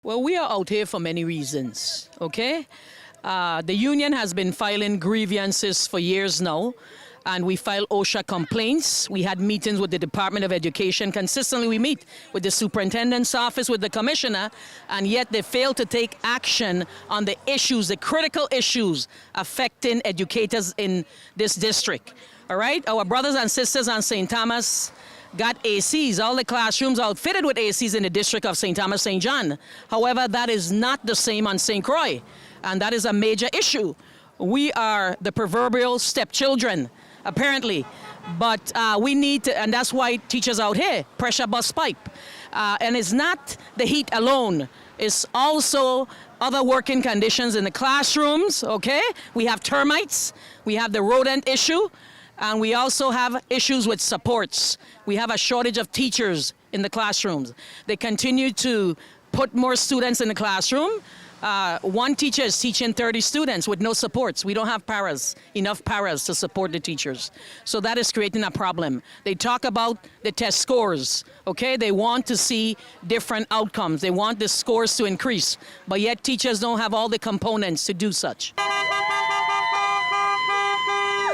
Well, we are out here for many reasons, okay? The union has been filing grievances for years now, and we file OSHA complaints. We had meetings with the Department of Education. Consistently, we meet with the superintendent's office, with the commissioner, and yet they fail to take action on the issues, the critical issues affecting educators in this district. All right? Our brothers and sisters on St. Thomas got ACs. All the classrooms are outfitted with ACs in the district of St. Thomas, St. John. However, that is not the same on St. Croix, and that is a major issue. We are the proverbial stepchildren, apparently, but we need to, and that's why teachers out here, pressure bust pipe. And it's not the heat alone. It's also other working conditions in the classrooms, okay? We have termites, we have the rodent issue, and we also have issues with supports. We have a shortage of teachers in the classrooms. They continue to put more students in the classroom. One teacher is teaching 30 students with no supports. We don't have paras, enough paras to support the teachers. So that is creating a problem. They talk about the test scores, okay? They want to see different outcomes. They want the scores to increase, but yet teachers don't have all the components to do such.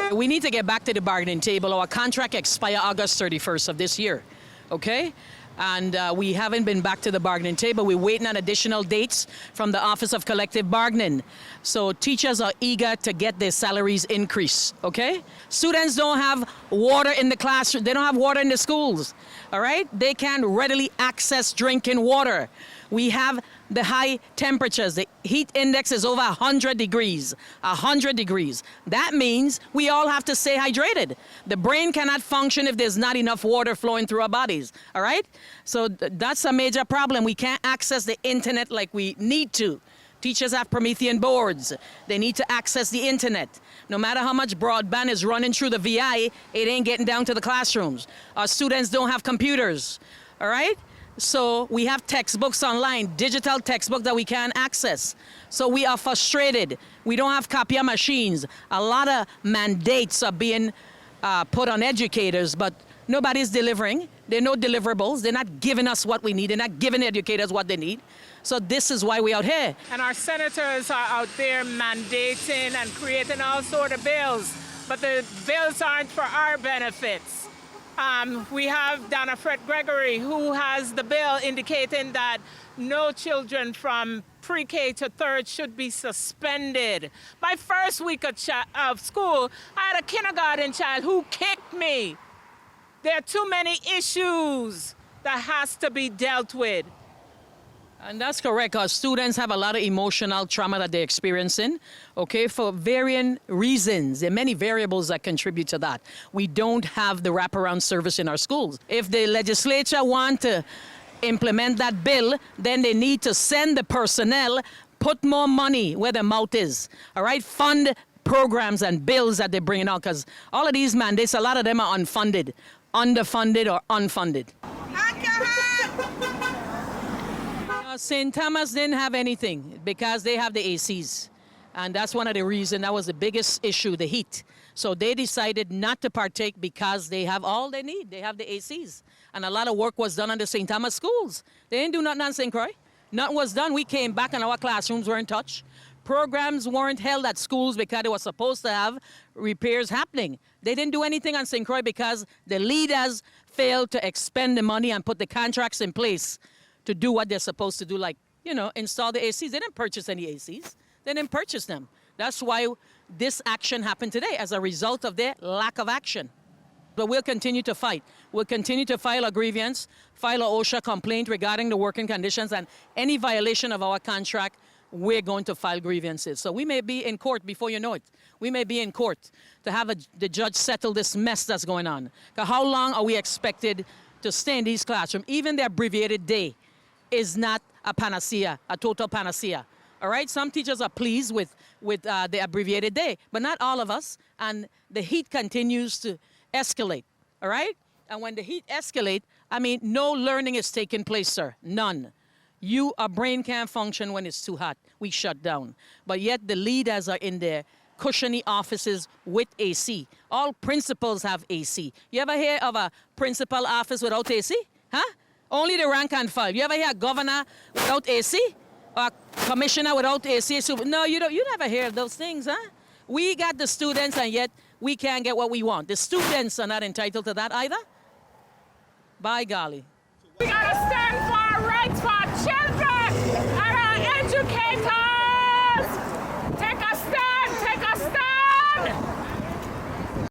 We need to get back to the bargaining table. Our contract expires August 31st of this year, okay? And we haven't been back to the bargaining table. We're waiting on additional dates from the Office of Collective Bargaining. So teachers are eager to get their salaries increased, okay? Students don't have water in the classroom. They don't have water in the schools, all right? They can't readily access drinking water. We have the high temperatures. The heat index is over 100 degrees, 100 degrees. That means we all have to stay hydrated. The brain cannot function if there's not enough water flowing through our bodies, all right? So that's a major problem. We can't access the internet like we need to. Teachers have Promethean boards. They need to access the internet. No matter how much broadband is running through the VI, it ain't getting down to the classrooms. Our students don't have computers, all right? So we have textbooks online, digital textbooks that we can't access. So we are frustrated. We don't have copier machines. A lot of mandates are being put on educators, but nobody's delivering. There are no deliverables. They're not giving us what we need. They're not giving educators what they need. So this is why we're out here. And our senators are out there mandating and creating all sorts of bills, but the bills aren't for our benefits. We have Donna Fred Gregory, who has the bill indicating that no children from pre-K to third should be suspended. My first week of school, I had a kindergarten child who kicked me. There are too many issues that has to be dealt with. And that's correct. Our students have a lot of emotional trauma that they're experiencing, okay, for varying reasons. There are many variables that contribute to that. We don't have the wraparound service in our schools. If the legislature want to implement that bill, then they need to send the personnel, put more money where the mouth is, all right? Fund programs and bills that they're bringing out, because all of these mandates, a lot of them are unfunded, underfunded or unfunded. St. Thomas didn't have anything because they have the ACs. And that's one of the reasons. That was the biggest issue, the heat. So they decided not to partake because they have all they need. They have the ACs. And a lot of work was done on the St. Thomas schools. They didn't do nothing on St. Croix. Nothing was done. We came back and our classrooms weren't touched. Programs weren't held at schools because they were supposed to have repairs happening. They didn't do anything on St. Croix because the leaders failed to expend the money and put the contracts in place to do what they're supposed to do, like, you know, install the ACs. They didn't purchase any ACs. They didn't purchase them. That's why this action happened today, as a result of their lack of action. But we'll continue to fight. We'll continue to file a grievance, file a OSHA complaint regarding the working conditions, and any violation of our contract, we're going to file grievances. So we may be in court before you know it. We may be in court to have the judge settle this mess that's going on. How long are we expected to stay in these classrooms? Even the abbreviated day is not a panacea, a total panacea. All right, some teachers are pleased with the abbreviated day, but not all of us. And the heat continues to escalate, all right? And when the heat escalates, I mean, no learning is taking place, sir, none. Our brain can't function when it's too hot. We shut down. But yet the leaders are in their cushiony offices with AC. All principals have AC. You ever hear of a principal office without AC? Huh? Only the rank and file. You ever hear a governor without AC? Or a commissioner without AC? No, you never hear of those things, huh? We got the students, and yet we can't get what we want. The students are not entitled to that either. By golly. We gotta stand